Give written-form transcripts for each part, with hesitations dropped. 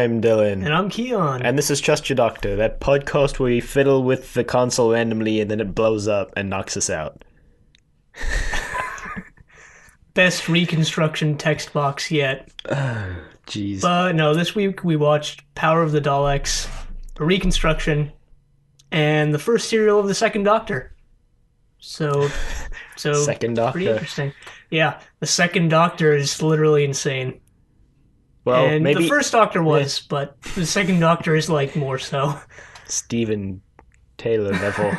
I'm Dylan. And I'm Kiyan. And this is Trust Your Doctor, that podcast where we fiddle with the console randomly and then it blows up and knocks us out. Best reconstruction text box yet. Jeez. But no, this week we watched Power of the Daleks, a reconstruction, and the first serial of the Second Doctor. So Second Doctor. Pretty interesting. Yeah, the Second Doctor is literally insane. Well, and maybe the first Doctor was, but the Second Doctor is like more so. Stephen Taylor level.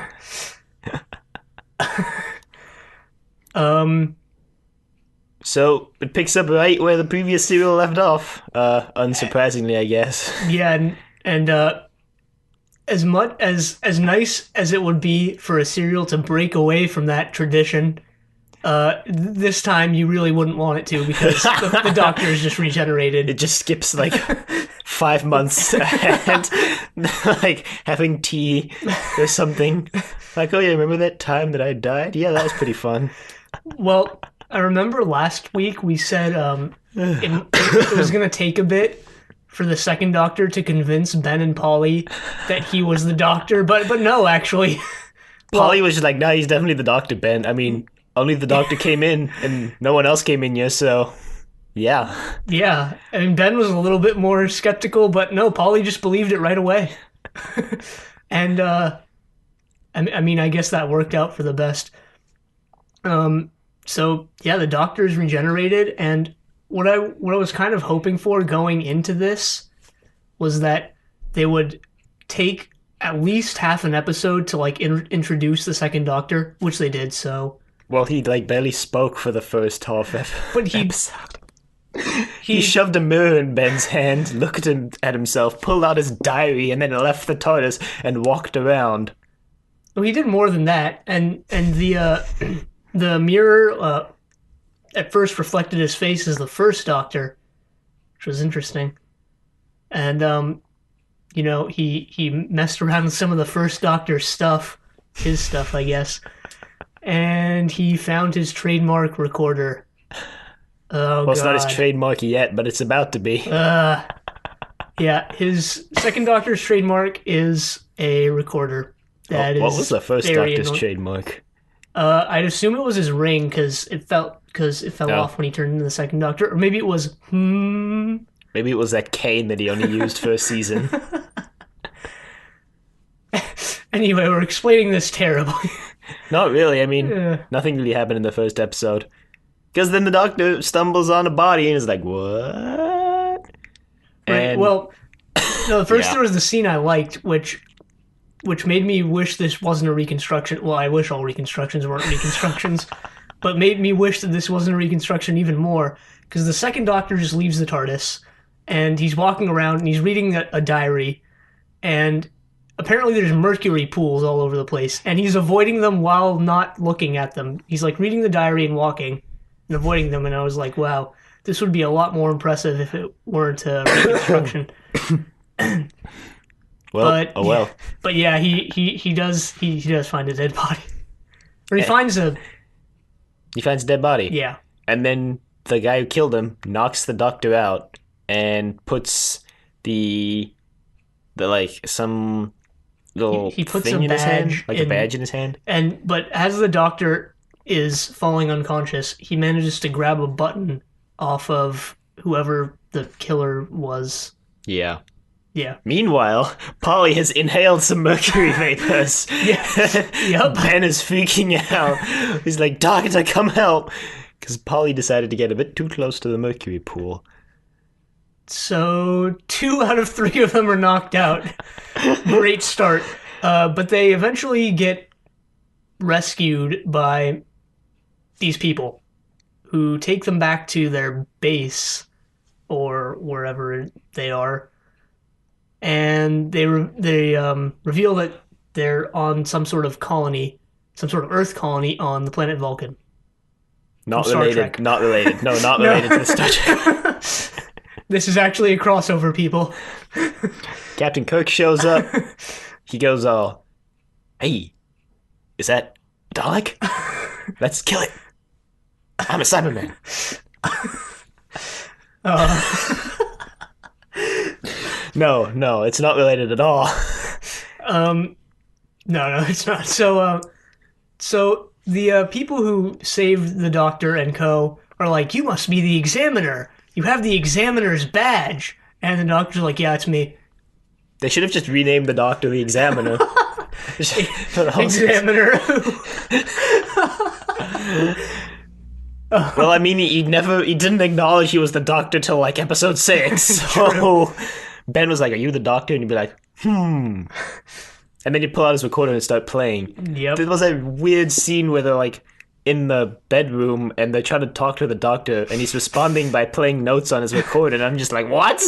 So it picks up right where the previous serial left off. Unsurprisingly, I guess. Yeah, and as much as nice as it would be for a serial to break away from that tradition, this time you really wouldn't want it to because the Doctor is just regenerated. It just skips like 5 months ahead, like having tea or something. Like, oh yeah, remember that time that I died? Yeah, that was pretty fun. Well, I remember last week we said it was going to take a bit for the Second Doctor to convince Ben and Polly that he was the Doctor, but no, actually. Polly was just like, no, he's definitely the Doctor, Ben. I mean, only the Doctor came in, and no one else came in yet, so yeah. Yeah, I mean, Ben was a little bit more skeptical, but no, Polly just believed it right away. And, I mean, I guess that worked out for the best. So yeah, the Doctor is regenerated, and what I was kind of hoping for going into this was that they would take at least half an episode to like introduce the Second Doctor, which they did. So well, he like barely spoke for the first half but episode. He shoved a mirror in Ben's hand, looked at himself, pulled out his diary, and then left the TARDIS and walked around. Well, he did more than that, and the mirror at first reflected his face as the first Doctor, which was interesting. And you know, he messed around with some of the first Doctor's stuff, his stuff, I guess, and he found his trademark recorder. Oh, well, it's God. not his trademark yet, but it's about to be. Yeah, his Second Doctor's trademark is a recorder. What was the first Doctor's trademark? I'd assume it was his ring because it fell off when he turned into the Second Doctor, or maybe it was Maybe it was that cane that he only used for a season. Anyway, we're explaining this terribly. Not really. I mean, nothing really happened in the first episode. Because then the Doctor stumbles on a body and is like, what? Right. And well, no, first there was the scene I liked, which made me wish this wasn't a reconstruction. Well, I wish all reconstructions weren't reconstructions, but made me wish that this wasn't a reconstruction even more, because the Second Doctor just leaves the TARDIS, and he's walking around, and he's reading a diary, and apparently there's mercury pools all over the place, and he's avoiding them while not looking at them. He's like reading the diary and walking, and avoiding them, and I was like, wow, this would be a lot more impressive if it weren't a reconstruction. But yeah, he does find a dead body, or he finds a dead body. Yeah, and then the guy who killed him knocks the Doctor out and puts the like some little he puts thing a in his hand, badge a badge in his hand. But as the Doctor is falling unconscious, he manages to grab a button off of whoever the killer was. Yeah. Yeah. Meanwhile, Polly has inhaled some mercury vapors. Yep. Ben is freaking out. He's like, Doctor, come help. Because Polly decided to get a bit too close to the mercury pool. So 2 out of 3 of them are knocked out. Great start. But they eventually get rescued by these people who take them back to their base or wherever they are. And they reveal that they're on some sort of colony, some sort of Earth colony on the planet Vulcan. Not related. Not related. No, not related to the Star Trek. This is actually a crossover, people. Captain Kirk shows up. He goes, hey, is that Dalek? Let's kill it. I'm a Cyberman. No, it's not related at all. No, it's not. So the people who saved the Doctor and co. are like, you must be the Examiner. You have the Examiner's badge. And the Doctor's like, yeah, it's me. They should have just renamed the Doctor the Examiner. Examiner. Well, I mean, he didn't acknowledge he was the Doctor till like episode 6. So Ben was like, "Are you the Doctor?" And he'd be like, And then he'd pull out his recorder and start playing. Yep. There was a weird scene where they're like in the bedroom and they're trying to talk to the Doctor and he's responding by playing notes on his recorder, and I'm just like, what?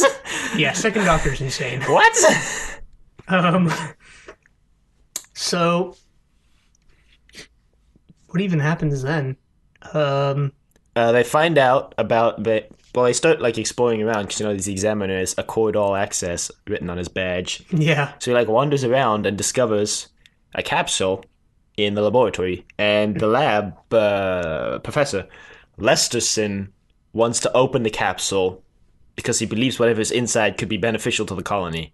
Yeah, second Doctor's insane. What? So what even happens then? They find out about the. Well, they start like exploring around because these Examiners accord all access written on his badge. Yeah. So he like wanders around and discovers a capsule in the laboratory, and the lab professor Lesterson wants to open the capsule because he believes whatever's inside could be beneficial to the colony.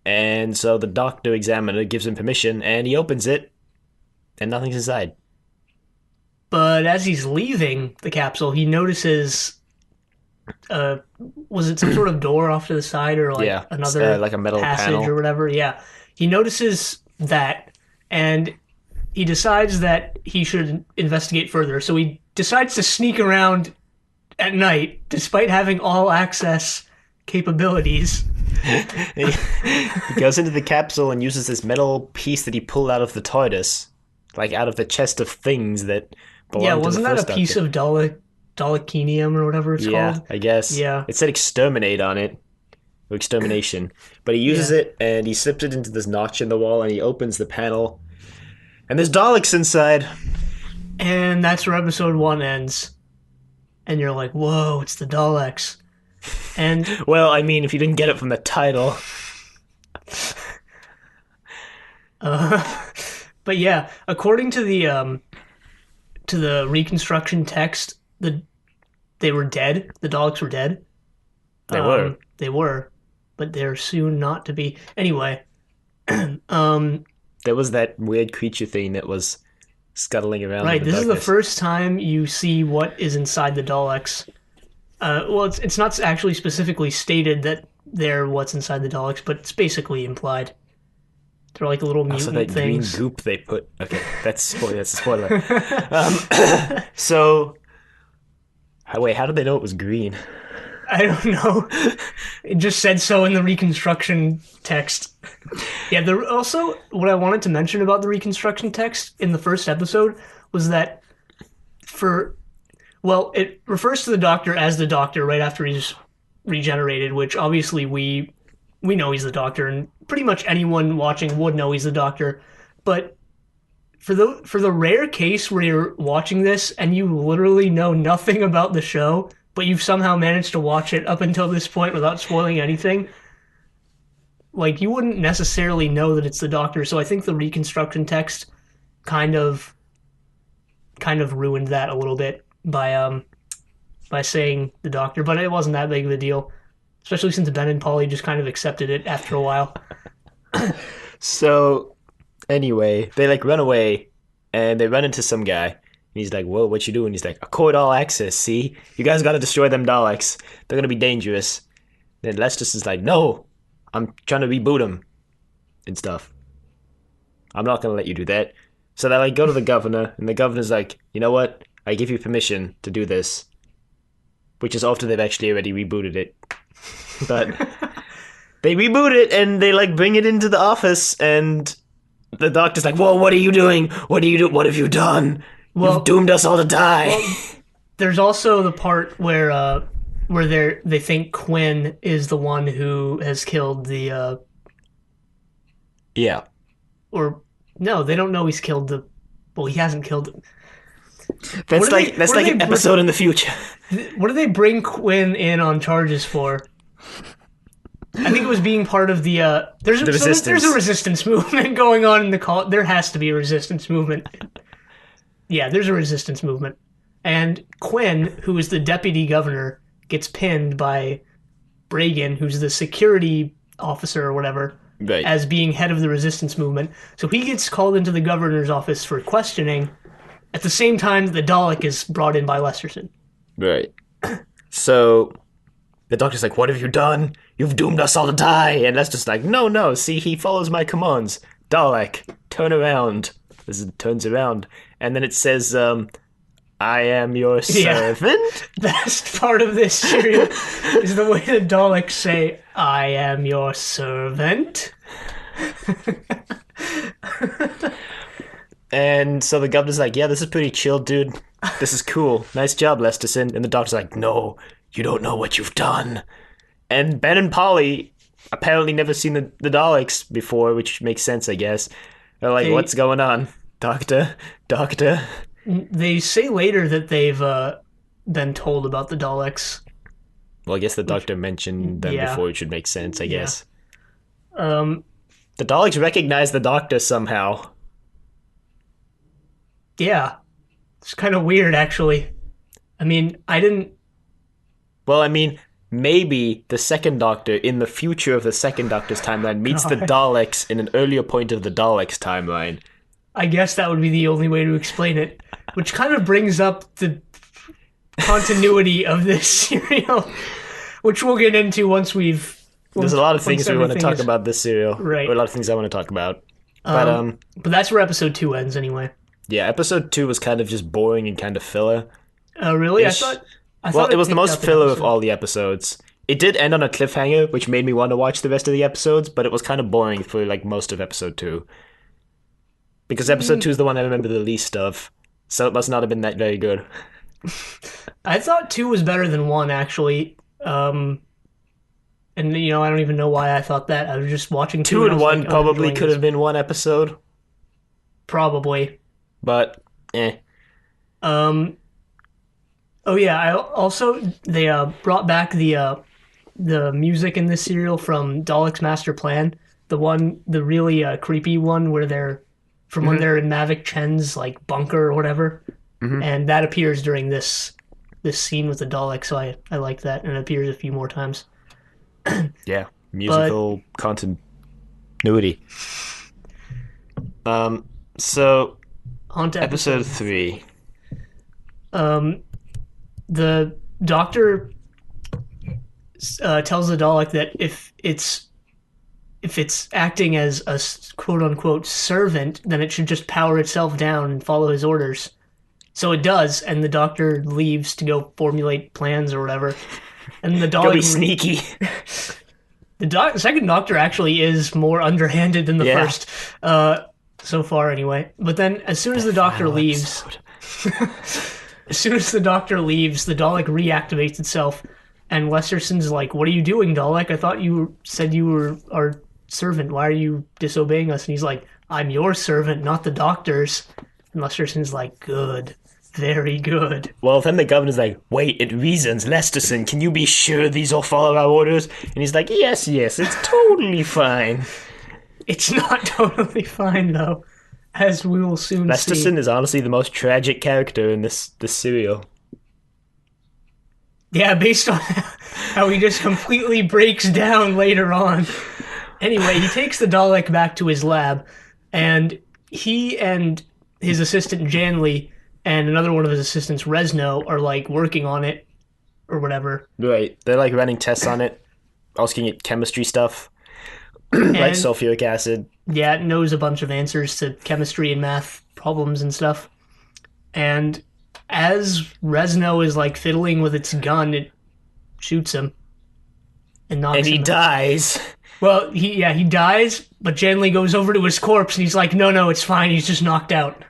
And so the Doctor Examiner gives him permission, and he opens it, and nothing's inside. But as he's leaving the capsule, he notices, was it some sort of door off to the side or like another like a metal passage panel or whatever? Yeah. He notices that, and he decides that he should investigate further. So he decides to sneak around at night, despite having all access capabilities. He goes into the capsule and uses this metal piece that he pulled out of the TARDIS, like out of the chest of things that belonged to the wasn't that a piece of Dalekinium or whatever it's called? Yeah, I guess. Yeah. It said exterminate on it. Or extermination. But he uses it and he slips it into this notch in the wall and he opens the panel. And there's Daleks inside. And that's where episode 1 ends. And you're like, whoa, it's the Daleks. And well, I mean, if you didn't get it from the title. But yeah, according to the reconstruction text, they were dead. The Daleks were dead. They were, but they're soon not to be. Anyway, there was that weird creature thing that was scuttling around. Right, this darkness. is the first time you see what is inside the Daleks. Well, it's not actually specifically stated that they're what's inside the Daleks, but it's basically implied. They're like little mutant that things. Green goop they put. Okay, that's a spoiler. So, wait, how did they know it was green? I don't know. It just said so in the reconstruction text. Yeah, also, what I wanted to mention about the reconstruction text in the first episode was that it refers to the Doctor as the Doctor right after he's regenerated, which obviously we know he's the Doctor, and pretty much anyone watching would know he's the Doctor. But for the rare case where you're watching this and you literally know nothing about the show, but you've somehow managed to watch it up until this point without spoiling anything, like, you wouldn't necessarily know that it's the Doctor. So I think the reconstruction text kind of ruined that a little bit by saying the Doctor, but it wasn't that big of a deal, especially since Ben and Polly just kind of accepted it after a while. So anyway, they like run away and they run into some guy. And he's like, whoa, what you doing? He's like, accord all access, see? You guys gotta destroy them Daleks. They're gonna be dangerous. Then Lestis is like, no, I'm trying to reboot them and stuff. I'm not gonna let you do that. So they like go to the governor, and the governor's like, you know what? I give you permission to do this. Which is after they've actually already rebooted it. But they reboot it and they like bring it into the office, and the Doctor's like, whoa, what are you doing? What have you done? You've doomed us all to die. Well, there's also the part where they think Quinn is the one who has killed the yeah. Or no, they don't know he's killed the. Well, he hasn't killed him. That's like an episode in the future. What do they bring Quinn in on charges for? I think it was being part of the there's a resistance movement going on in the call. There has to be a resistance movement. Yeah, there's a resistance movement. And Quinn, who is the deputy governor, gets pinned by Bragan, who's the security officer or whatever Right. as being head of the resistance movement. So he gets called into the governor's office for questioning at the same time the Dalek is brought in by Lesterson. Right. So the doctor's like, "What have you done? You've doomed us all to die." And that's just like, "No, no. See, he follows my commands. Dalek, turn around." This is, turns around, and then it says, "I am your servant." The best part of this serial is the way the Daleks say, "I am your servant." And so the governor's like, "Yeah, this is pretty chill, dude. This is cool. Nice job, Lesterson." And the doctor's like, "No, you don't know what you've done." And Ben and Polly apparently never seen the Daleks before, which makes sense, I guess. They're like, "What's going on? Doctor? Doctor?" They say later that they've been told about the Daleks. Well, I guess the doctor mentioned them before, it should make sense, I guess. The Daleks recognize the doctor somehow. Yeah. It's kind of weird, actually. I mean, I didn't... Well, I mean, maybe the second Doctor, in the future of the second Doctor's timeline, meets the Daleks in an earlier point of the Daleks' timeline. I guess that would be the only way to explain it. Which kind of brings up the continuity of this serial, which we'll get into once we've... There's a lot of things we want to talk about this serial. Right. Or a lot of things I want to talk about. But that's where episode 2 ends, anyway. Yeah, episode 2 was kind of just boring and kind of filler. Oh, really? I thought it was the most filler of all the episodes. It did end on a cliffhanger, which made me want to watch the rest of the episodes, but it was kind of boring for like most of episode 2. Because episode 2 is the one I remember the least of, so it must not have been that very good. I thought 2 was better than 1, actually. And, I don't even know why I thought that. I was just watching 2 and 1 probably could have been one episode. Probably. But, eh. Oh yeah, they brought back the music in this serial from Daleks Master Plan, the really creepy one where they're when they're in Mavic Chen's like bunker or whatever, and that appears during this scene with the Daleks. So I like that, and it appears a few more times. Yeah, musical continuity. So on to episode 3. The doctor tells the Dalek that if it's acting as a quote unquote servant, then it should just power itself down and follow his orders. So it does, and the doctor leaves to go formulate plans or whatever. And the Dalek go be sneaky. The second Doctor actually is more underhanded than the first, so far anyway. But then, as soon as the Doctor leaves, the Dalek reactivates itself, and Lesterson's like, "What are you doing, Dalek? I thought you said you were our servant. Why are you disobeying us?" And he's like, "I'm your servant, not the Doctor's." And Lesterson's like, "Good. Very good." Well, then the governor's like, "Wait, it reasons, Lesterson, can you be sure these all follow our orders?" And he's like, yes, it's totally fine. It's not totally fine, though, as we will soon see. Lesterson is honestly the most tragic character in this serial. Yeah, based on how he just completely breaks down later on. Anyway, he takes the Dalek back to his lab, and he and his assistant Janley and another one of his assistants, Resno, are like working on it or whatever. Right. They're like running tests on it, asking it chemistry stuff, like sulfuric acid. Yeah, it knows a bunch of answers to chemistry and math problems and stuff. And as Resno is like fiddling with its gun, it shoots him and knocks him out. And he dies. Well, he dies, but Janley goes over to his corpse and he's like, no, it's fine, he's just knocked out.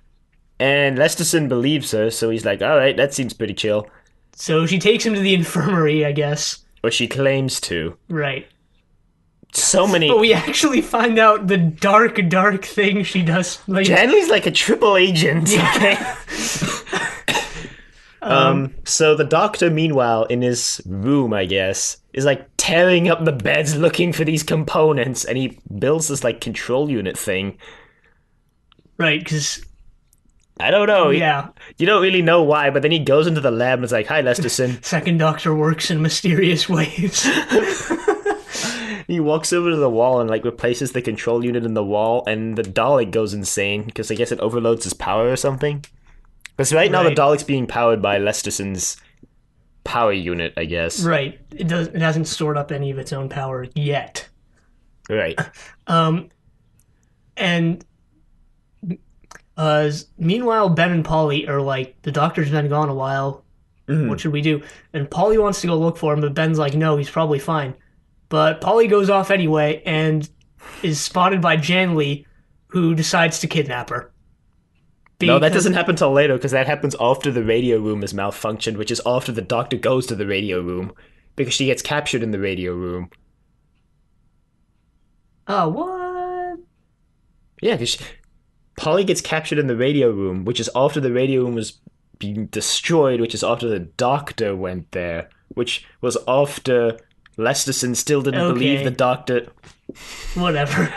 And Lesterson believes her, so he's like, alright, that seems pretty chill. So she takes him to the infirmary, I guess. Or she claims to. Right. So many... But we actually find out the dark thing she does. Like... Janley's like a triple agent, okay? So the doctor, meanwhile, in his room, I guess, is like tearing up the beds looking for these components, and he builds this like control unit thing. Right, because... I don't know. Yeah. You don't really know why, but then he goes into the lab and is like, "Hi, Lesterson." Second Doctor works in mysterious ways. He walks over to the wall and like replaces the control unit in the wall, and the Dalek goes insane because I guess it overloads his power or something. Because right now the Dalek's being powered by Lesterson's power unit, I guess. Right. It hasn't stored up any of its own power yet. Right. And meanwhile, Ben and Polly are like, the doctor's been gone a while. What should we do? And Polly wants to go look for him, but Ben's like, no, he's probably fine. But Polly goes off anyway and is spotted by Janley, who decides to kidnap her. No, that doesn't happen till later, because that happens after the radio room is malfunctioned, which is after the doctor goes to the radio room, because she gets captured in the radio room. Oh, what? Yeah, because Polly gets captured in the radio room, which is after the radio room was being destroyed, which is after the doctor went there, which was after Lesterson still didn't believe the doctor. Whatever.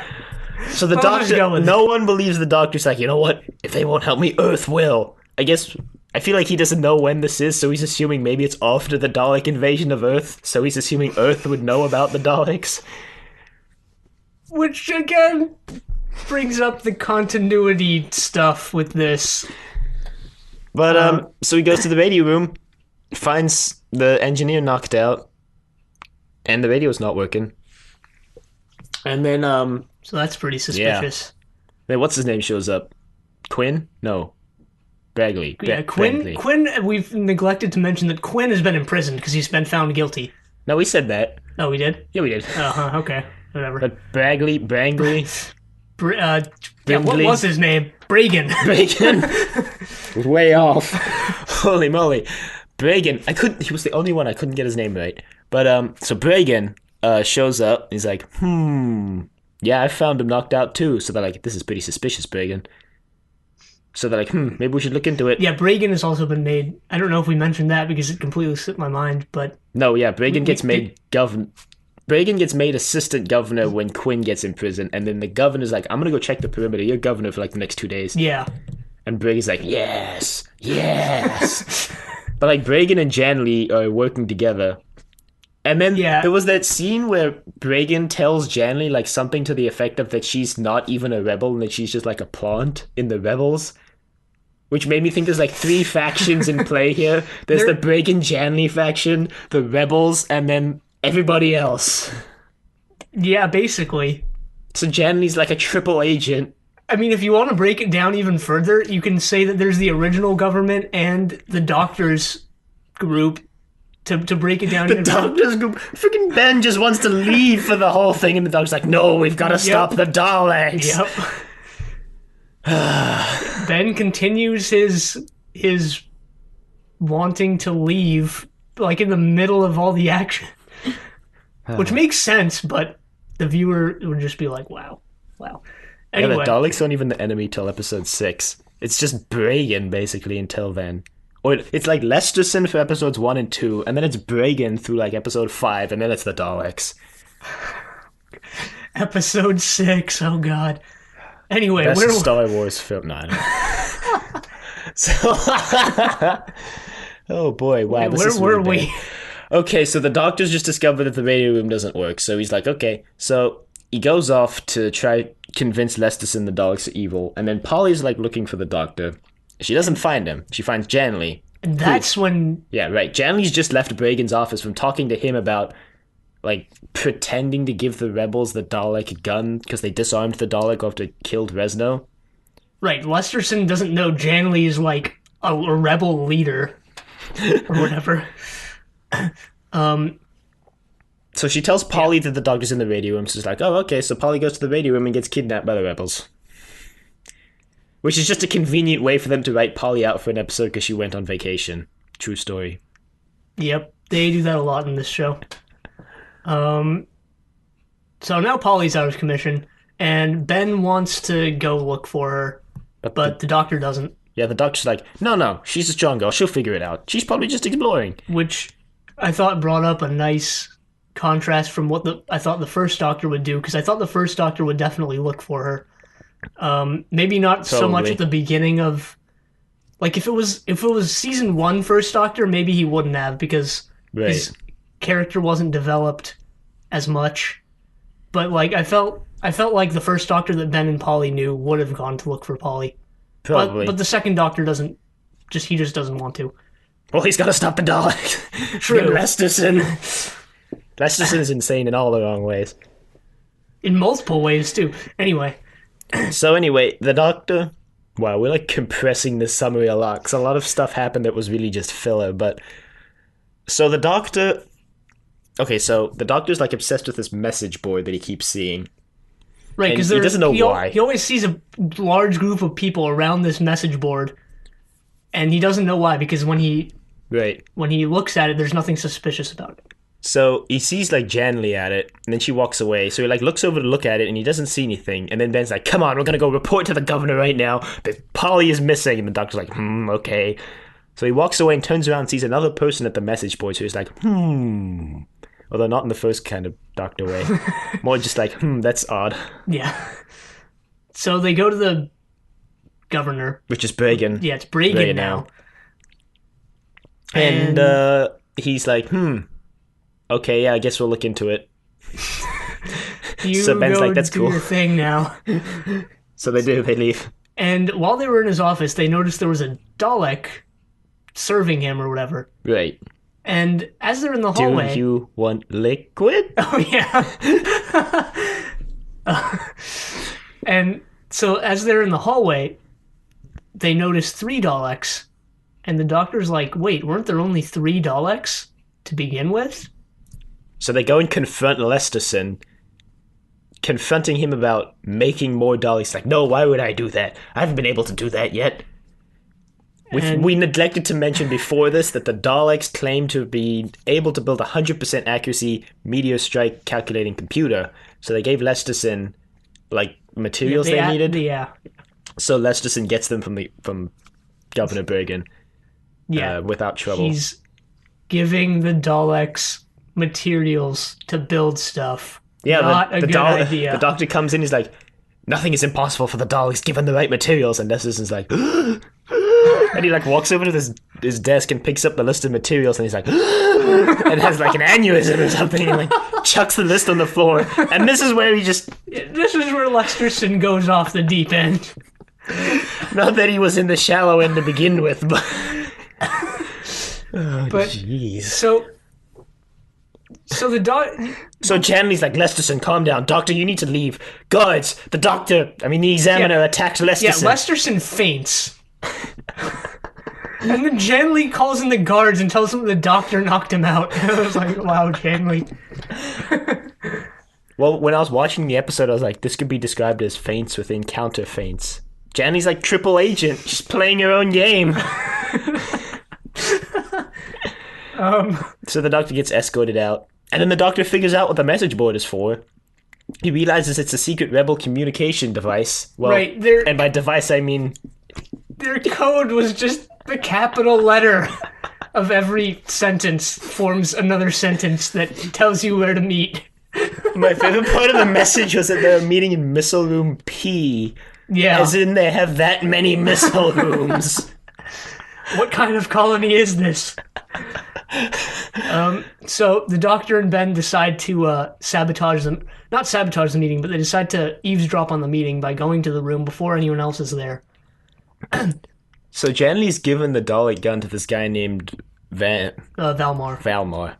So the doctor, no one believes the doctor's like, you know what? If they won't help me, Earth will. I guess, I feel like he doesn't know when this is, so he's assuming maybe it's after the Dalek invasion of Earth, so he's assuming Earth would know about the Daleks. Which, again, brings up the continuity stuff with this. But, so he goes to the radio room, finds the engineer knocked out, and the radio's not working. And then, so that's pretty suspicious. Yeah. Then what's his name shows up? Quinn? No. Bagley. Yeah, Quinn. Bagley. Quinn, we've neglected to mention that Quinn has been imprisoned because he's been found guilty. No, we said that. Oh, we did? Yeah, we did. Uh-huh, okay. Whatever. But Bagley? Yeah, what was his name? Bragan. Bragan? Way off. Holy moly. Bragan. He was the only one I couldn't get his name right. But, so Bragan shows up. He's like, yeah, I found him knocked out too. So they're like, this is pretty suspicious, Bragan. So they're like, maybe we should look into it. Yeah, Bragan has also been made. I don't know if we mentioned that because it completely slipped my mind, but. No, yeah, Bragan gets made governor. Bragan gets made assistant governor when Quinn gets in prison, and then the governor's like, I'm gonna go check the perimeter. You're governor for like the next 2 days. Yeah. And Bragan's like, yes. But like Bragan and Janley are working together. And then there was that scene where Bragan tells Janley like something to the effect of that she's not even a rebel and that she's just like a plant in the rebels. Which made me think there's like 3 factions in play here. There's the Bragan-Janley faction, the rebels, and then everybody else. Yeah, basically. So Janley's like a triple agent. I mean, if you want to break it down even further, you can say that there's the original government and the Doctor's group. To break it down the Doctor's group. Freaking Ben just wants to leave for the whole thing, and the Doctor's like, no, we've got to stop the Daleks. Yep. Ben continues his wanting to leave, like in the middle of all the action. Which makes sense, but the viewer would just be like, wow. Anyway. Yeah, the Daleks aren't even the enemy till episode 6. It's just Bragan, basically, until then. Or it's like Lesterson for episodes 1 and 2, and then it's Bragan through like episode 5, and then it's the Daleks. Episode 6, oh god. Anyway, best Star Wars film. No, so, oh boy, wow. Where were we? Okay, so the Doctor's just discovered that the radio room doesn't work, so he's like, okay. So he goes off to try convince Lesterson the Daleks are evil, and then Polly's like looking for the Doctor. She doesn't find him. She finds Janley. And that's when... Yeah, right. Janley's just left Bragan's office from talking to him about, like, pretending to give the rebels the Dalek gun because they disarmed the Dalek after it killed Resno. Right. Lesterson doesn't know Janley is, like, a rebel leader or whatever. So she tells Polly that the Doctor's in the radio room. So she's like, oh, okay. So Polly goes to the radio room and gets kidnapped by the rebels. Which is just a convenient way for them to write Polly out for an episode because she went on vacation. True story. Yep, they do that a lot in this show. So now Polly's out of commission, and Ben wants to go look for her, but the Doctor doesn't. Yeah, the Doctor's like, no, she's a strong girl. She'll figure it out. She's probably just exploring. Which I thought brought up a nice contrast from what I thought the first Doctor would do, because I thought the first Doctor would definitely look for her. Maybe not so much at the beginning of, like, if it was season 1 First Doctor, maybe he wouldn't have, because his character wasn't developed as much. But like I felt like the first Doctor that Ben and Polly knew would have gone to look for Polly. Probably. But the second Doctor doesn't. He just doesn't want to. Well, he's got to stop the Daleks. True. Get Lesterson. Lesterson's insane in all the wrong ways. In multiple ways too. Anyway. So anyway, the Doctor. Wow, we're like compressing this summary a lot because a lot of stuff happened that was really just filler. But so the Doctor. Okay, so the Doctor's like obsessed with this message board that he keeps seeing. Right, because he doesn't know why. He always sees a large group of people around this message board, and he doesn't know why. Because when he looks at it, there's nothing suspicious about it. So he sees like Janley at it, and then she walks away. So he like looks over to look at it, and he doesn't see anything. And then Ben's like, "Come on, we're gonna go report to the governor right now that Polly is missing." And the Doctor's like, okay." So he walks away and turns around and sees another person at the message board. So he's like, although not in the first kind of Doctor way, more just like, that's odd. Yeah. So they go to the governor, which is Bragan. Yeah, it's Bragan now. And he's like, okay, yeah, I guess we'll look into it. So Ben's like, that's cool. Your thing now. So they do. They leave. And while they were in his office, they noticed there was a Dalek serving him or whatever. Right. And as they're in the hallway... Do you want liquid? Oh, yeah. And so as they're in the hallway, they notice 3 Daleks. And the Doctor's like, wait, weren't there only 3 Daleks to begin with? So they go and confront Lesterson, confronting him about making more Daleks. Like, no, why would I do that? I haven't been able to do that yet. We neglected to mention before this that the Daleks claim to be able to build a 100% accuracy meteor strike calculating computer. So they gave Lesterson, like, materials they needed. Yeah. So Lesterson gets them from Governor Bergen. Yeah. Without trouble. He's giving the Daleks materials to build stuff. Yeah, not a good idea. The Doctor comes in, he's like, nothing is impossible for the Daleks given the right materials. And Lesterson's like, and he like walks over to his desk and picks up the list of materials, and he's like, and has like an aneurysm or something, and like chucks the list on the floor. And this is where this is where Lesterson goes off the deep end. Not that he was in the shallow end to begin with, but jeez. So So Janley's like, Lesterson, calm down. Doctor, you need to leave. Guards, the examiner attacked Lesterson. Yeah, Lesterson faints. And then Janley calls in the guards and tells them the Doctor knocked him out. And I was like, wow, Janley. Well, when I was watching the episode, I was like, this could be described as feints within counter feints. Janley's like triple agent, just playing her own game. So the Doctor gets escorted out. And then the Doctor figures out what the message board is for. He realizes it's a secret rebel communication device. Well, right, and by device, I mean... Their code was just the capital letter of every sentence forms another sentence that tells you where to meet. My favorite part of the message was that they were meeting in Missile Room P. Yeah. As in they have that many missile rooms. What kind of colony is this? So the Doctor and Ben decide to sabotage them. Not sabotage the meeting, but they decide to eavesdrop on the meeting by going to the room before anyone else is there. So Janley's given the Dalek gun to this guy named Valmar.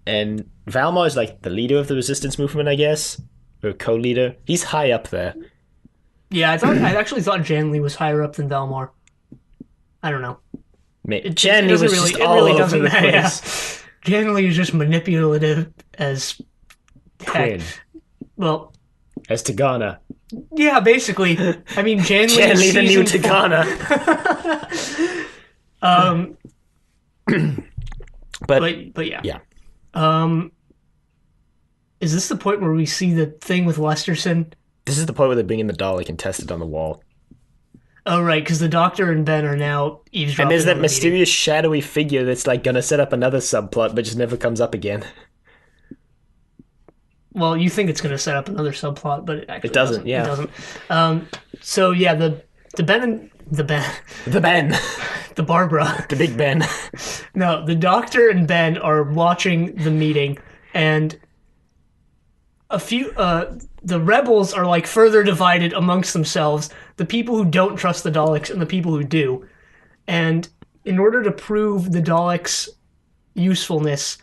And Valmar is like the leader of the resistance movement, I guess, or co-leader. He's high up there. Yeah, I actually thought Janley was higher up than Valmar. I don't know. Janley was really, just all over the place. Yeah. Janley is just manipulative as Quinn. Well, as Tagana. Yeah, basically. I mean, Janley the new Tagana. But yeah. Yeah. Is this the point where we see the thing with Lesterson? This is the point where they bring in the Dalek and test it on the wall. Oh, right, because the Doctor and Ben are now eavesdropping. And there's that mysterious shadowy figure that's like gonna set up another subplot, but just never comes up again. Well, you think it's gonna set up another subplot, but it actually doesn't. Yeah, it doesn't. So yeah, the Ben, the Barbara, the Big Ben. No, the Doctor and Ben are watching the meeting, and the rebels are like further divided amongst themselves, the people who don't trust the Daleks and the people who do. And in order to prove the Daleks' usefulness,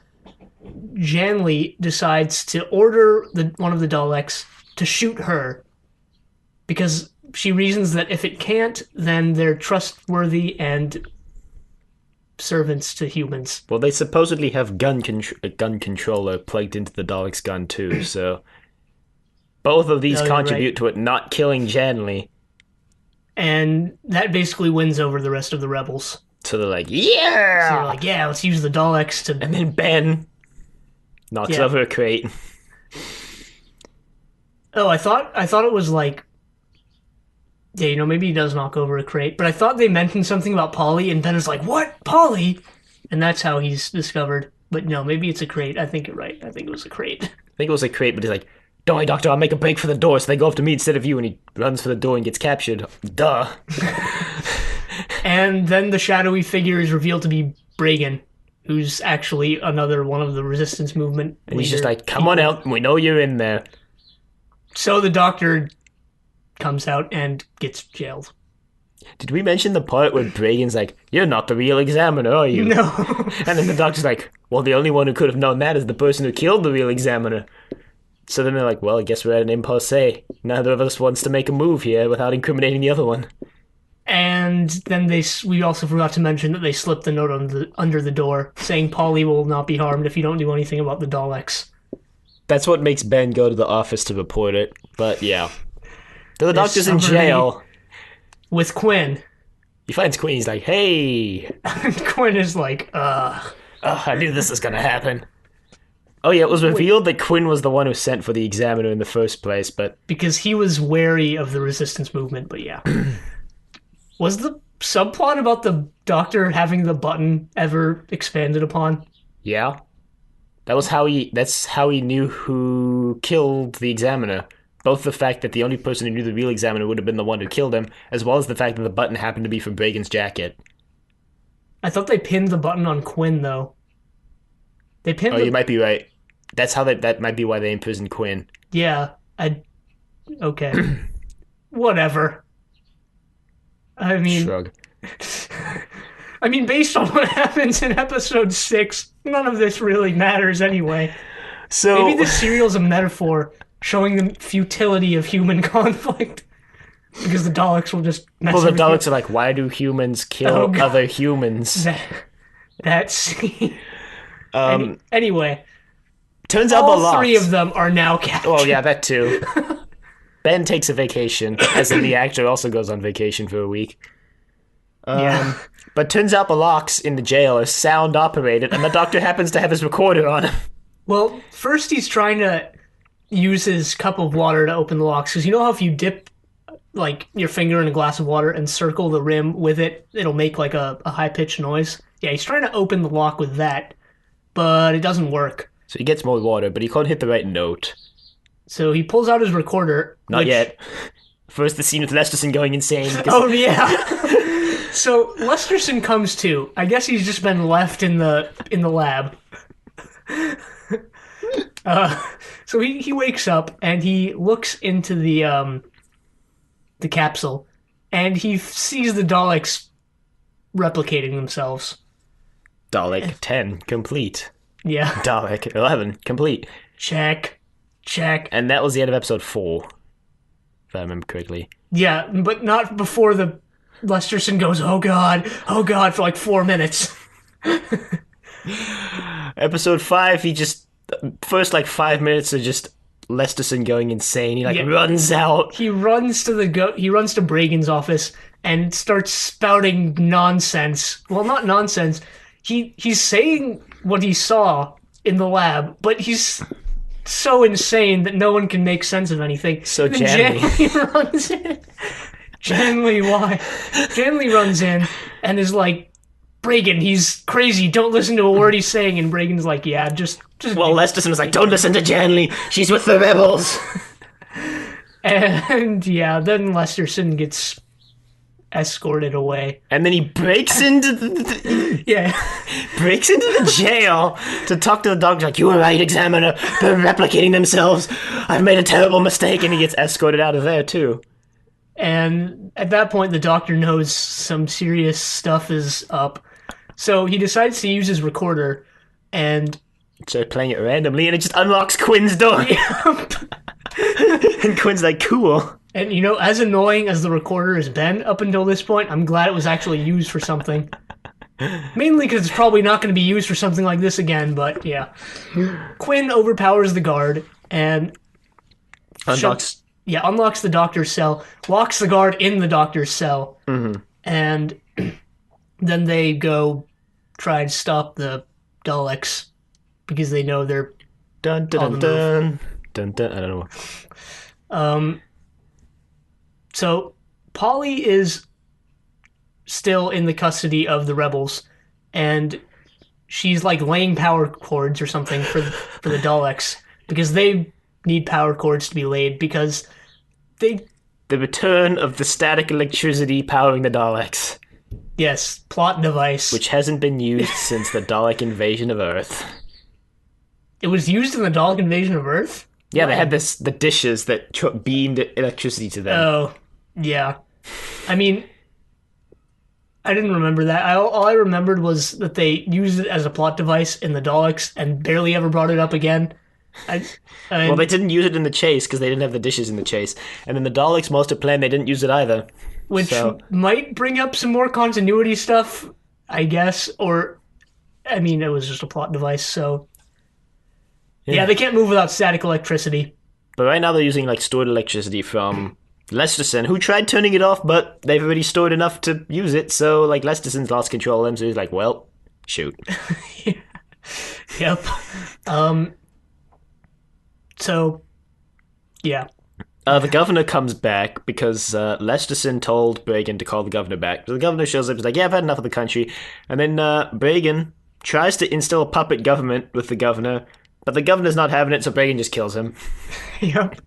Janley decides to order one of the Daleks to shoot her because she reasons that if it can't, then they're trustworthy and servants to humans. Well, they supposedly have a gun controller plugged into the Dalek's gun too, so both of these contribute to it not killing Janley. And that basically wins over the rest of the rebels. So they're like, yeah! So they're like, yeah, let's use the Daleks to... And then Ben knocks over a crate. Oh, I thought it was like... Yeah, maybe he does knock over a crate, but I thought they mentioned something about Polly, and Ben is like, what? Polly? And that's how he's discovered. But no, maybe it's a crate. I think you're right. I think it was a crate. I think it was a crate, but he's like, don't worry, Doctor, I'll make a break for the door, so they go after me instead of you, and he runs for the door and gets captured. Duh. And then the shadowy figure is revealed to be Bragan, who's actually another one of the resistance movement. And he's just like, come on out, we know you're in there. So the Doctor comes out and gets jailed. Did we mention the part where Bragan's like, you're not the real examiner, are you? No. And then the Doctor's like, well, the only one who could have known that is the person who killed the real examiner. So then they're like, well, I guess we're at an impasse. Neither of us wants to make a move here without incriminating the other one. And then we also forgot to mention that they slipped the note under the door, saying Polly will not be harmed if you don't do anything about the Daleks. That's what makes Ben go to the office to report it. But yeah. The Doctor's in jail. With Quinn. He finds Quinn, he's like, hey. And Quinn is like, Oh, I knew this was gonna happen. Oh yeah, it was revealed that Quinn was the one who sent for the examiner in the first place, but... Because he was wary of the resistance movement, but yeah. Was the subplot about the Doctor having the button ever expanded upon? Yeah. That's how he knew who killed the examiner. Both the fact that the only person who knew the real examiner would have been the one who killed him, as well as the fact that the button happened to be from Bragan's jacket. I thought they pinned the button on Quinn, though. They pinned you might be right. That's how that might be why they imprisoned Quinn. Yeah. Okay. Whatever. I mean... Shrug. I mean, based on what happens in episode 6, none of this really matters anyway. So maybe this serial's a metaphor showing the futility of human conflict. Because the Daleks will just mess Well, the Daleks are like, why do humans kill other humans? That scene. Anyway. Turns out all three of them are now captured. Well, yeah, that too. Ben takes a vacation, as in the actor also goes on vacation for a week. Yeah. But turns out the locks in the jail are sound operated, and the Doctor happens to have his recorder on him. Well, first he's trying to use his cup of water to open the locks, because you know how if you dip like your finger in a glass of water and circle the rim with it, it'll make like a high-pitched noise? Yeah, he's trying to open the lock with that, but it doesn't work. So he gets more water, but he can't hit the right note. So he pulls out his recorder. Not yet. First, the scene with Lesterson going insane. Oh, yeah. So Lesterson comes to. I guess he's just been left in the lab. So he wakes up and he looks into the capsule, and he sees the Daleks replicating themselves. Dalek 10 complete. Yeah. Dalek 11 complete. Check. And that was the end of episode 4, if I remember correctly. Yeah, but not before the Lesterson goes, oh god, for like 4 minutes. Episode 5, he just... First, 5 minutes of just Lesterson going insane. He, runs out. He runs to Bragan's office and starts spouting nonsense. Well, not nonsense. He's saying what he saw in the lab, but he's so insane that no one can make sense of anything. So Janley runs in. Why? Janley runs in and is like, Bragan, he's crazy. Don't listen to a word he's saying. And Bragan's like, yeah, just. Well, Lesterson was like, don't listen to Janley. She's with the rebels. And yeah, then Lesterson gets escorted away. And then he breaks into Yeah. breaks into the jail to talk to the doctor. Like, you were right, Examiner. They're replicating themselves. I've made a terrible mistake. And he gets escorted out of there, too. And at that point, the doctor knows some serious stuff is up. So he decides to use his recorder and... So playing it randomly, and it just unlocks Quinn's door. Yep. And Quinn's like, cool. And, you know, as annoying as the recorder has been up until this point, I'm glad it was actually used for something. Mainly because it's probably not going to be used for something like this again, but yeah. Quinn overpowers the guard and... Unlocks unlocks the doctor's cell, locks the guard in the doctor's cell, and then they go try to stop the Daleks because they know they're dun dun dun dun dun. I don't know. So Polly is still in the custody of the rebels, and she's like laying power cords or something for the Daleks because they need power cords to be laid because the return of the static electricity powering the Daleks. Yes, plot device. Which hasn't been used since the Dalek invasion of Earth. It was used in the Dalek invasion of Earth? Yeah, they had the dishes that beamed electricity to them. Oh, yeah. I mean, I didn't remember that. All I remembered was that they used it as a plot device in the Daleks and barely ever brought it up again. Well, they didn't use it in the chase because they didn't have the dishes in the chase. And in the Daleks Master Plan, they didn't use it either. Which might bring up some more continuity stuff, I guess. Or, I mean, it was just a plot device, so... Yeah, they can't move without static electricity. But right now they're using, like, stored electricity from Lesterson, who tried turning it off, but they've already stored enough to use it. So, like, Lesterson's lost control of them, so he's like, well, shoot. Yep. So, yeah. The governor comes back because Lesterson told Bragan to call the governor back. So the governor shows up, he's like, yeah, I've had enough of the country. And then Bragan tries to instill a puppet government with the governor, but the governor's not having it, so Bragan just kills him. Yep.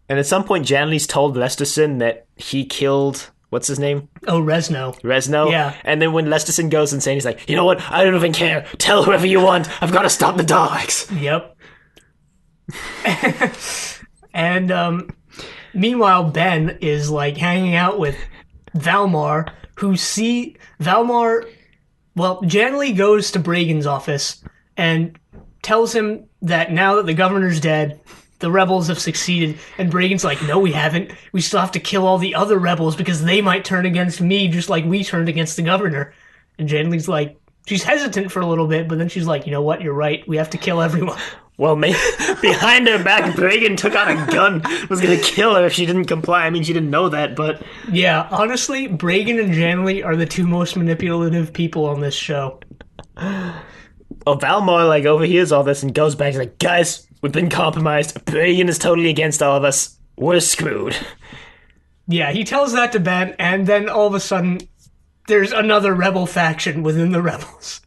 And at some point, Janley's told Lesterson that he killed... What's his name? Oh, Resno. Resno? Yeah. And then when Lesterson goes insane, he's like, you know what? I don't even care. Tell whoever you want. I've got to stop the Daleks. Yep. And meanwhile, Ben is like hanging out with Valmar, well, Janley goes to Bragan's office and tells him that now that the governor's dead, the rebels have succeeded, and Bragan's like, no, we haven't. We still have to kill all the other rebels because they might turn against me just like we turned against the governor. And Janley's like, she's hesitant for a little bit, but then she's like, you know what, you're right. We have to kill everyone. Well, behind her back, Bragan took out a gun, was going to kill her if she didn't comply. I mean, she didn't know that, but... Yeah, honestly, Bragan and Janley are the two most manipulative people on this show. Oh, Valmar, like, overhears all this and goes back, he's like, guys, we've been compromised. Bragan is totally against all of us. We're screwed. Yeah, he tells that to Ben, and then all of a sudden... There's another rebel faction within the rebels.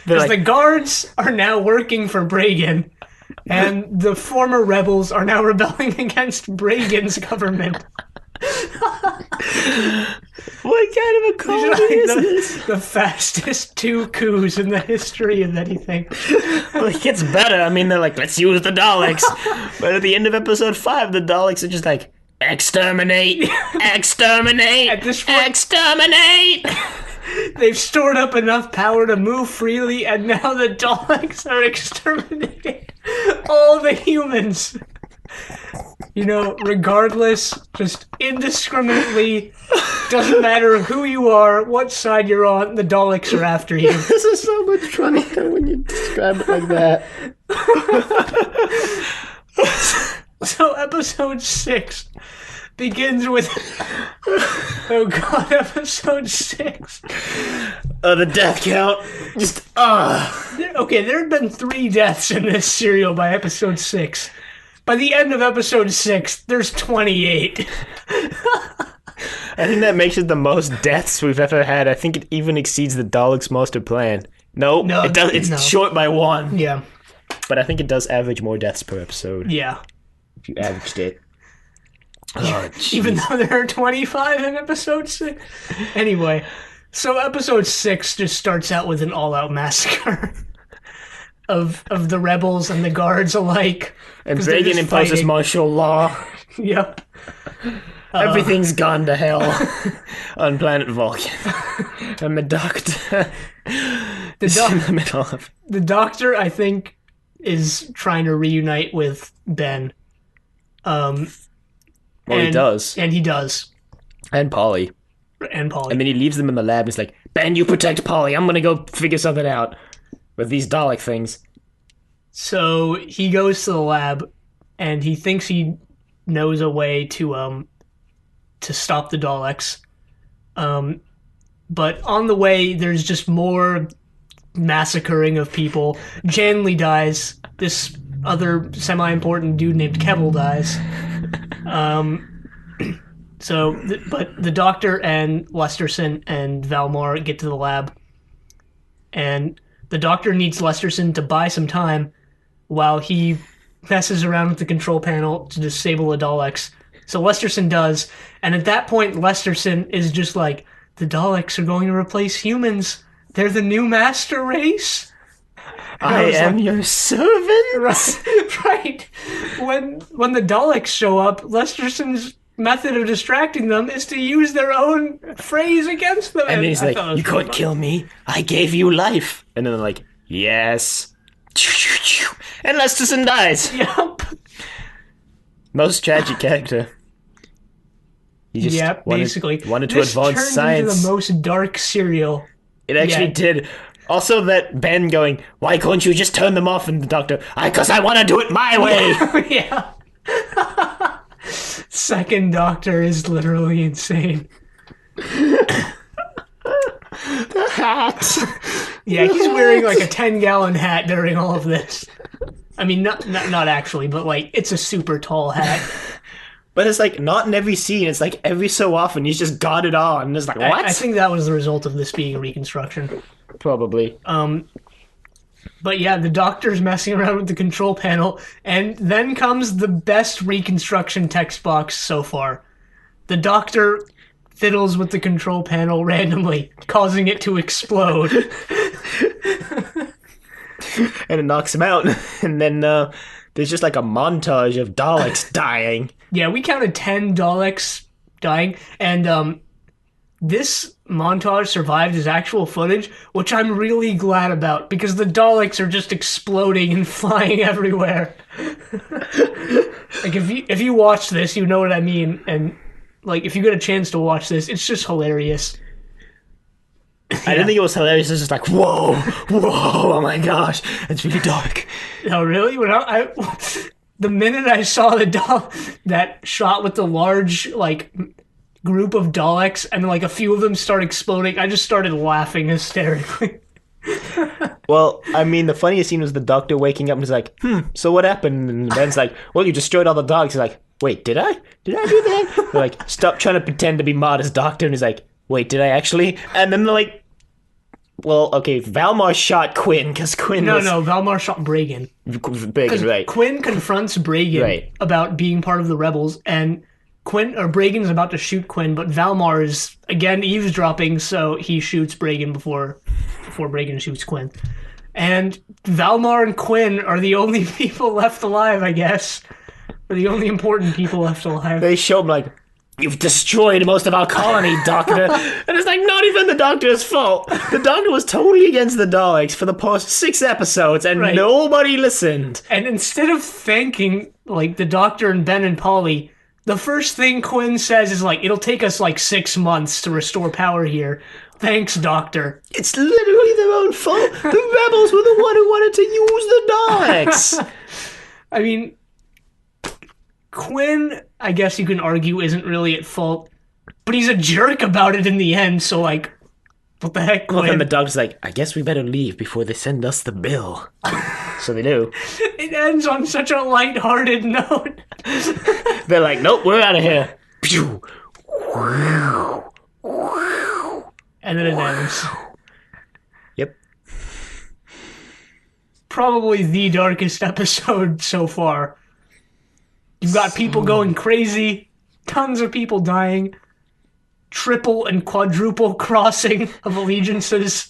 Because the guards are now working for Bragan, and the former rebels are now rebelling against Bragan's government. What kind of a comedy is this? The fastest 2 coups in the history of anything. Well, it gets better. I mean, they're like, let's use the Daleks. But at the end of episode 5, the Daleks are just like, exterminate! Exterminate! At this point, exterminate! They've stored up enough power to move freely, and now the Daleks are exterminating all the humans. You know, regardless, just indiscriminately, doesn't matter who you are, what side you're on, the Daleks are after you. This is so much funnier when you describe it like that. So episode 6 begins with... Oh god, episode 6. The death count. Just, Okay, there had been 3 deaths in this serial by episode 6. By the end of episode 6, there's 28. I think that makes it the most deaths we've ever had. I think it even exceeds the Daleks Master Plan. No, it does. It's short by 1. Yeah. But I think it does average more deaths per episode. Yeah. If you averaged it. Oh, Even jeez. though there are 25 in episode 6. Anyway, so episode 6 just starts out with an all-out massacre of the rebels and the guards alike And because they're Reagan just imposes fighting. martial law. Yep. Everything's gone to hell on planet Vulcan. And the Doctor is in the middle of. The Doctor, I think, is trying to reunite with Ben. Well, he does. And he does. And Polly. And Polly. And then he leaves them in the lab and he's like, Ben, you protect Polly. I'm gonna go figure something out with these Dalek things. So he goes to the lab and he thinks he knows a way to stop the Daleks. But on the way, there's just more massacring of people. Janley dies. This other semi-important dude named Keble dies. But the Doctor and Lesterson and Valmar get to the lab, and the Doctor needs Lesterson to buy some time while he messes around with the control panel to disable the Daleks. So Lesterson does, and at that point, Lesterson is just like, the Daleks are going to replace humans. They're the new master race. I am your servant. Right. When the Daleks show up, Lesterson's method of distracting them is to use their own phrase against them. And he's like, you can't kill me. I gave you life. And then they're like, yes. And Lesterson dies. Yep. Most tragic character. He just basically. wanted to this advance turned science. into the most dark serial. It actually did. Also, that Ben going, why can't you just turn them off? And the Doctor, because I want to do it my way. Yeah. Second Doctor is literally insane. The hat. Yeah, he's wearing like a 10-gallon hat during all of this. I mean, not actually, but like it's a super tall hat. But it's like not in every scene. It's like every so often he's just got it on. And it's like, what? I think that was the result of this being a reconstruction. Probably. But yeah, the Doctor's messing around with the control panel, and then comes the best reconstruction text box so far. The Doctor fiddles with the control panel randomly, causing it to explode. And it knocks him out. And then there's just like a montage of Daleks dying. Yeah, we counted 10 Daleks dying, and this montage survived as actual footage, which I'm really glad about, because the Daleks are just exploding and flying everywhere. Like, if you watch this, you know what I mean, and like, if you get a chance to watch this, it's just hilarious. I didn't think it was hilarious. It was just like, whoa, whoa, oh my gosh, it's really dark. Oh, really? When the minute I saw that shot with the large, like, group of Daleks, and like a few of them start exploding, I just started laughing hysterically. Well, I mean, the funniest scene was the Doctor waking up and he's like, so what happened? And Ben's like, well, you destroyed all the dogs. He's like, wait, did I? Did I do that? They're like, stop trying to pretend to be modest, Doctor. And he's like, wait, did I actually? And then they're like, well, okay, Valmar shot Quinn, because Quinn No, Valmar shot Bragan. Bragan, right. Quinn confronts Bragan about being part of the rebels, and Bragan's about to shoot Quinn, but Valmar is, again, eavesdropping, so he shoots Bragan before Bragan shoots Quinn. And Valmar and Quinn are the only people left alive, I guess. Or the only important people left alive. They show him like, you've destroyed most of our colony, Doctor. And it's like, not even the Doctor's fault. The Doctor was totally against the Daleks for the past 6 episodes, and nobody listened. And instead of thanking, like, the Doctor and Ben and Polly, the first thing Quinn says is, like, it'll take us, like, 6 months to restore power here. Thanks, Doctor. It's literally their own fault. The rebels were the one who wanted to use the Daleks. I mean, Quinn, I guess you can argue, isn't really at fault, but he's a jerk about it in the end, so, like, what the heck, Quinn? Well, then the Doctor's like, I guess we better leave before they send us the bill. So they do. It ends on such a lighthearted note. They're like, nope, we're out of here. And then it ends. Yep. Probably the darkest episode so far. You've got people going crazy. tons of people dying, triple and quadruple crossing of allegiances,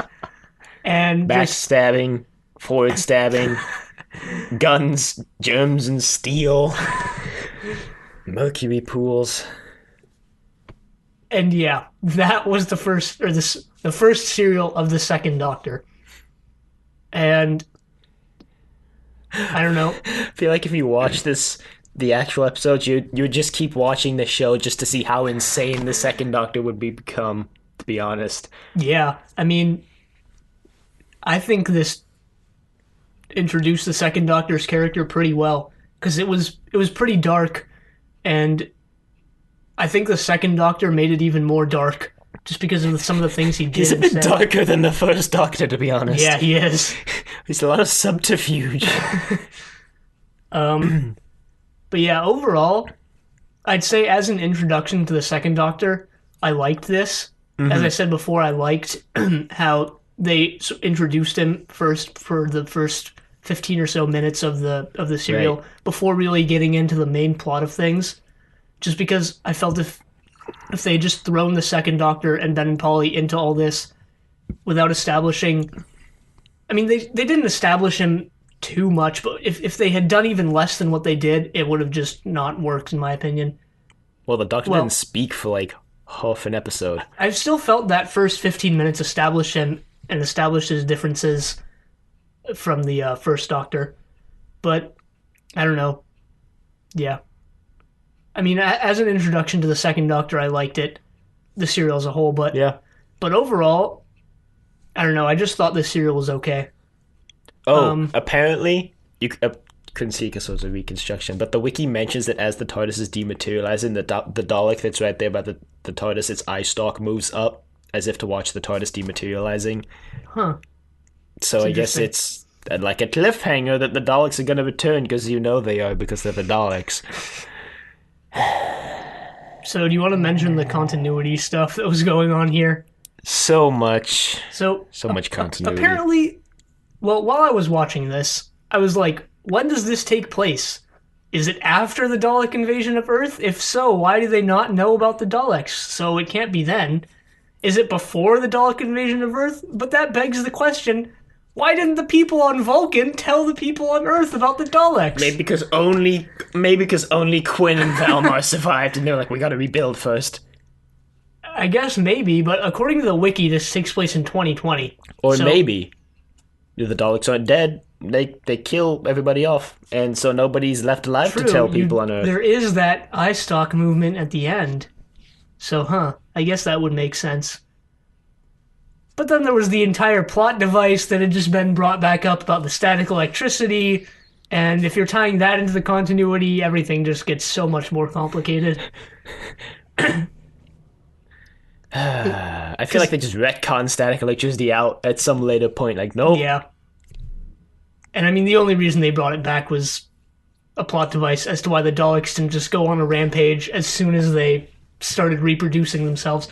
and backstabbing, forward stabbing, guns, germs, and steel, mercury pools. And yeah, that was the first serial of the Second Doctor. And I don't know. I feel like if you watch the actual episodes, you would just keep watching the show just to see how insane the Second Doctor would become, to be honest. Yeah, I mean, I think this introduced the Second Doctor's character pretty well, because it was pretty dark, and I think the Second Doctor made it even more dark just because of some of the things he did. He's a bit darker than the First Doctor, to be honest. Yeah, he is. He's a lot of subterfuge. But yeah, overall, I'd say as an introduction to the Second Doctor, I liked this. Mm-hmm. As I said before, I liked how they introduced him first for the first 15 or so minutes of the serial, right, before really getting into the main plot of things. Just because I felt if they had just thrown the Second Doctor and Ben and Polly into all this without establishing... I mean, they didn't establish him too much, but if they had done even less than what they did, it would have just not worked, in my opinion. Well, the Doctor didn't speak for like half an episode. I've still felt that first 15 minutes established him and established his differences from the First Doctor. But, I don't know. Yeah. I mean, as an introduction to the Second Doctor, I liked it, the serial as a whole, but yeah. But overall, I don't know, I just thought this serial was okay. Oh, apparently, you couldn't see because it was a reconstruction, but the wiki mentions that as the TARDIS is dematerializing, the Dalek that's right there by the TARDIS, its eye stalk moves up as if to watch the TARDIS dematerializing. Huh. So I guess it's like a cliffhanger that the Daleks are going to return, because you know they are, because they're the Daleks. So do you want to mention the continuity stuff that was going on here? So much continuity. Apparently, well, while I was watching this, I was like, when does this take place? Is it after the Dalek invasion of Earth? If so, why do they not know about the Daleks? So it can't be then. Is it before the Dalek invasion of Earth? But that begs the question, why didn't the people on Vulcan tell the people on Earth about the Daleks? Maybe because only Quinn and Valmar survived, and they're like, we gotta rebuild first. I guess maybe, but according to the wiki, this takes place in 2020. Or maybe the Daleks aren't dead. They kill everybody off, and so nobody's left alive to tell people on Earth. There is that eye stalk movement at the end. So, I guess that would make sense. But then there was the entire plot device that had just been brought back up about the static electricity, and if you're tying that into the continuity, everything just gets so much more complicated. I feel like they just retcon static electricity out at some later point. Like, nope. Yeah. And I mean, the only reason they brought it back was a plot device as to why the Daleks didn't just go on a rampage as soon as they started reproducing themselves.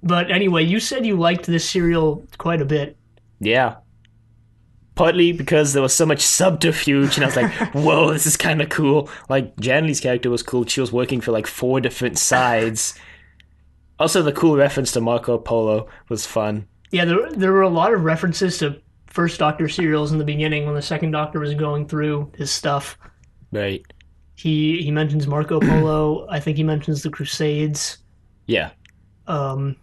But anyway, you said you liked this serial quite a bit. Yeah. Partly because there was so much subterfuge, and I was like, whoa, this is kind of cool. Like, Janley's character was cool. She was working for like 4 different sides. Also, the cool reference to Marco Polo was fun. Yeah, there were a lot of references to First Doctor serials in the beginning when the Second Doctor was going through his stuff. Right. He mentions Marco Polo. I think he mentions the Crusades. Yeah. The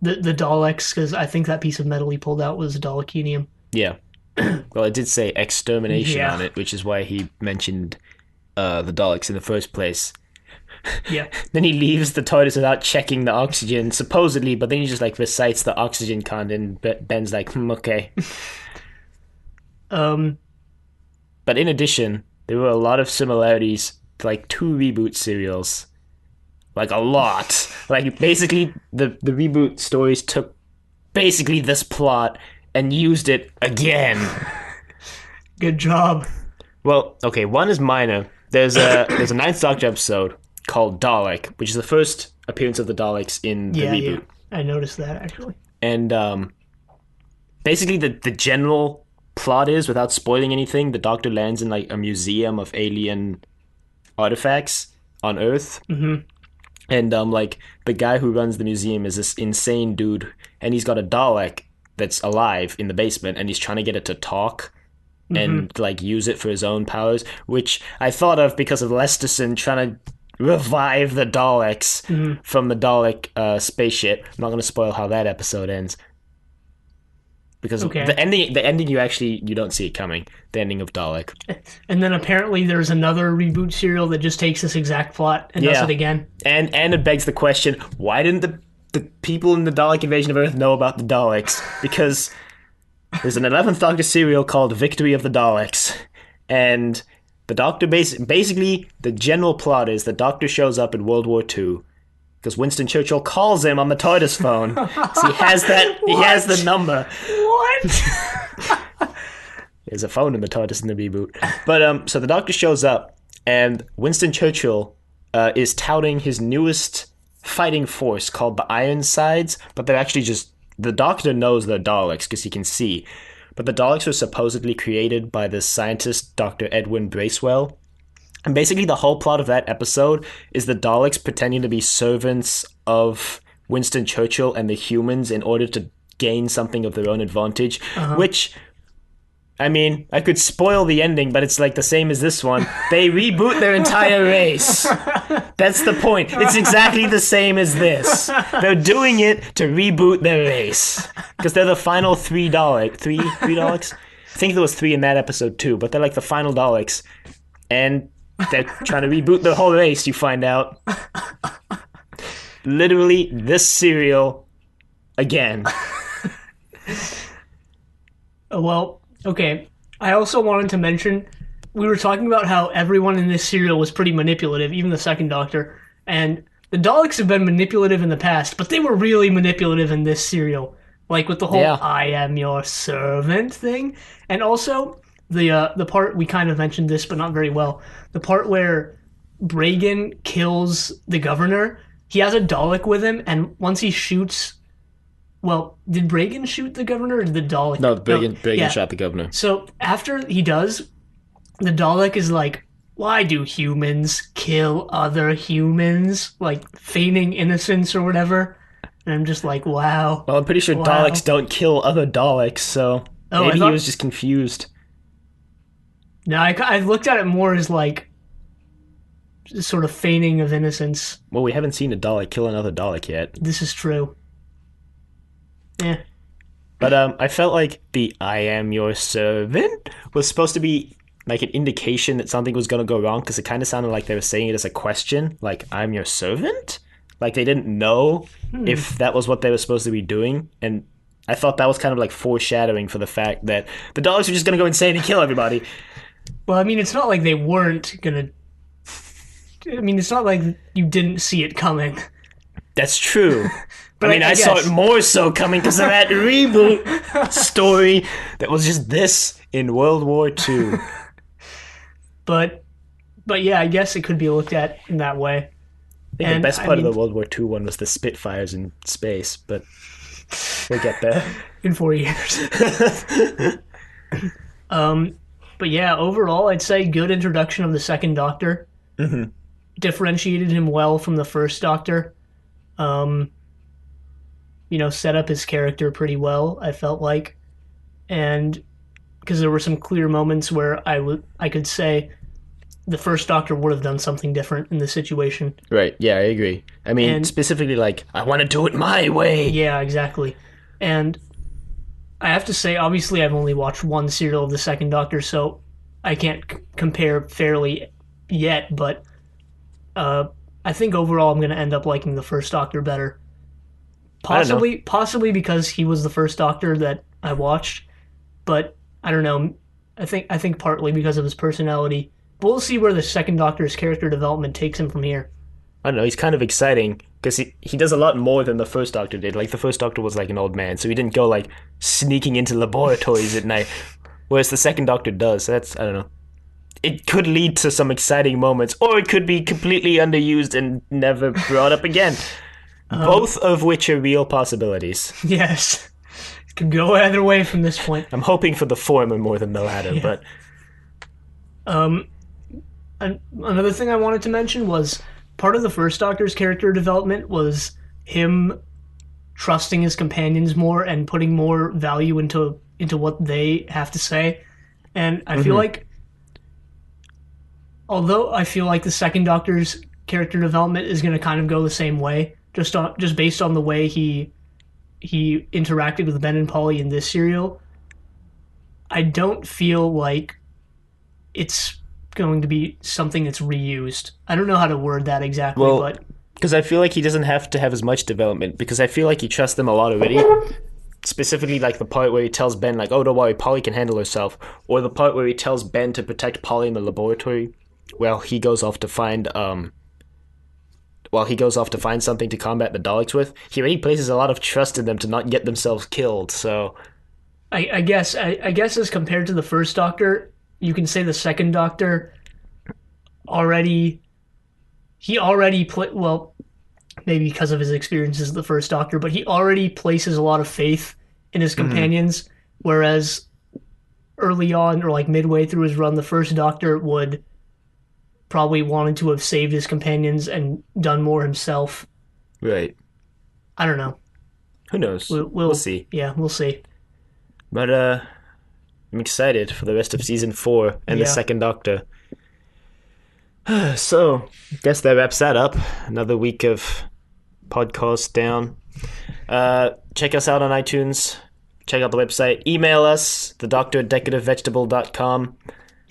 Daleks, because I think that piece of metal he pulled out was Dalekinium. Yeah. Well, it did say extermination on it, which is why he mentioned the Daleks in the first place. Yeah. Then he leaves the TARDIS without checking the oxygen, supposedly, but then he just like recites the oxygen content, and Ben's like, okay. But in addition, there were a lot of similarities to like 2 reboot serials. Like a lot. Like basically the reboot stories took basically this plot and used it again. Good job. Well, okay, one is minor. There's a 9th Doctor episode called Dalek, which is the first appearance of the Daleks in the reboot. Yeah. I noticed that actually. And basically the general plot is, without spoiling anything, the Doctor lands in like a museum of alien artifacts on Earth. Mm-hmm. And like the guy who runs the museum is this insane dude, and he's got a Dalek that's alive in the basement, and he's trying to get it to talk and like use it for his own powers, which I thought of because of Lesterson trying to revive the Daleks from the Dalek spaceship. I'm not going to spoil how that episode ends because the ending you don't see it coming. The ending of Dalek. And then apparently there's another reboot serial that just takes this exact plot and does it again. And it begs the question: why didn't the people in the Dalek invasion of Earth know about the Daleks? Because there's an 11th Doctor serial called Victory of the Daleks, and the Doctor basically the general plot is the Doctor shows up in World War II because Winston Churchill calls him on the TARDIS phone. So he has that. He has the number. What? There's a phone in the TARDIS in the reboot. But so the Doctor shows up, and Winston Churchill is touting his newest fighting force called the Ironsides, but they're actually just the Doctor knows they're Daleks because he can see. But the Daleks were supposedly created by this scientist, Dr. Edwin Bracewell. And basically the whole plot of that episode is the Daleks pretending to be servants of Winston Churchill and the humans in order to gain something of their own advantage, which, I mean, I could spoil the ending, but it's like the same as this one. They reboot their entire race. That's the point. It's exactly the same as this. They're doing it to reboot their race. Because they're the final three Daleks. Three Daleks? I think there was 3 in that episode too, but they're like the final Daleks. And they're trying to reboot the whole race, you find out. Literally, this serial again. Well, okay. I also wanted to mention, we were talking about how everyone in this serial was pretty manipulative, even the second Doctor. And the Daleks have been manipulative in the past, but they were really manipulative in this serial. Like with the whole I am your servant thing. And also, the part, we kind of mentioned this, but not very well. The part where Bragan kills the governor, he has a Dalek with him, and once he shoots... Well, did Bragan shoot the governor or did the Dalek? No, Bragan shot the governor. So after he does, the Dalek is like, why do humans kill other humans? Like, feigning innocence or whatever. And I'm just like, wow. Well, I'm pretty sure Daleks don't kill other Daleks, so maybe he was just confused. No, I looked at it more as like, sort of feigning of innocence. Well, we haven't seen a Dalek kill another Dalek yet. This is true. Yeah. But I felt like the I am your servant was supposed to be like an indication that something was going to go wrong, because it kind of sounded like they were saying it as a question, like, I'm your servant? Like they didn't know if that was what they were supposed to be doing. And I thought that was kind of like foreshadowing for the fact that the Daleks were just going to go insane and kill everybody. Well, I mean, it's not like they weren't going to... I mean, it's not like you didn't see it coming. That's true. But I mean, I saw it more so coming because of that reboot story that was just this in World War II. But yeah, I guess it could be looked at in that way. I think the best part of the World War II one was the Spitfires in space, but we'll get there. In 4 years. But yeah, overall, I'd say good introduction of the second Doctor. Mm-hmm. Differentiated him well from the first Doctor. Set up his character pretty well, I felt like. And because there were some clear moments where I could say the first Doctor would have done something different in this situation. Right, yeah, I agree. I mean, specifically, like, I want to do it my way. Yeah, exactly. And I have to say, obviously, I've only watched one serial of the second Doctor, so I can't compare fairly yet, but I think overall I'm going to end up liking the first Doctor better. Possibly because he was the first Doctor that I watched, but I don't know. I think partly because of his personality. But we'll see where the second Doctor's character development takes him from here. I don't know, he's kind of exciting because he does a lot more than the first Doctor did. Like, the first Doctor was like an old man, so he didn't go like sneaking into laboratories at night, whereas the second Doctor does. That's, I don't know. It could lead to some exciting moments, or it could be completely underused and never brought up again. Both of which are real possibilities. Yes. It could go either way from this point. I'm hoping for the former more than the latter, but... Another thing I wanted to mention was part of the first Doctor's character development was him trusting his companions more and putting more value into what they have to say. And I feel like, although I feel like the second Doctor's character development is going to kind of go the same way, just based on the way he interacted with Ben and Polly in this serial, I don't feel like it's going to be something that's reused. I don't know how to word that exactly, but because I feel like he doesn't have to have as much development, because I feel like he trusts them a lot already. Specifically, like the part where he tells Ben, like, "Oh, don't worry, Polly can handle herself," or the part where he tells Ben to protect Polly in the laboratory, while he goes off to find something to combat the Daleks with. He already places a lot of trust in them to not get themselves killed. So, I guess as compared to the first Doctor, you can say the second Doctor already well, maybe because of his experiences as the first Doctor, but he already places a lot of faith in his companions, whereas early on, or like midway through his run, the first Doctor would probably wanted to have saved his companions and done more himself. right. I don't know. Who knows? We'll see. Yeah, we'll see. But I'm excited for the rest of season 4 and the second Doctor. So, guess that wraps that up. Another week of podcast down. Check us out on iTunes. Check out the website. Email us, thedoctor@decorativevegetable.com.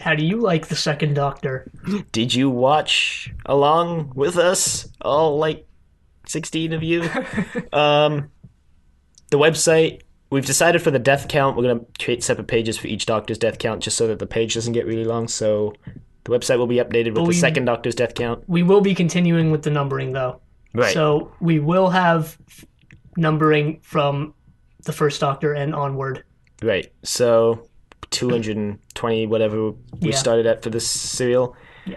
How do you like the second Doctor? Did you watch along with us? All, like, 16 of you? The website, we've decided for the death count, we're going to create separate pages for each Doctor's death count just so that the page doesn't get really long. So the website will be updated with the second Doctor's death count. We will be continuing with the numbering, though. Right. So we will have numbering from the first Doctor and onward. Right. So 220, whatever we started at for this serial. Yeah.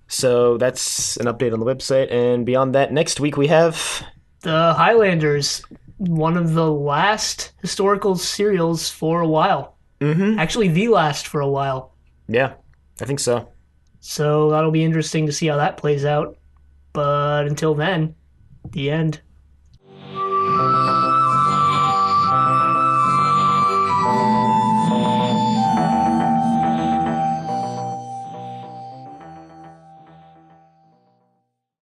So that's an update on the website. And beyond that, next week we have The Highlanders, one of the last historical serials for a while. Actually, the last for a while. Yeah, I think so. So that'll be interesting to see how that plays out. But until then, the end.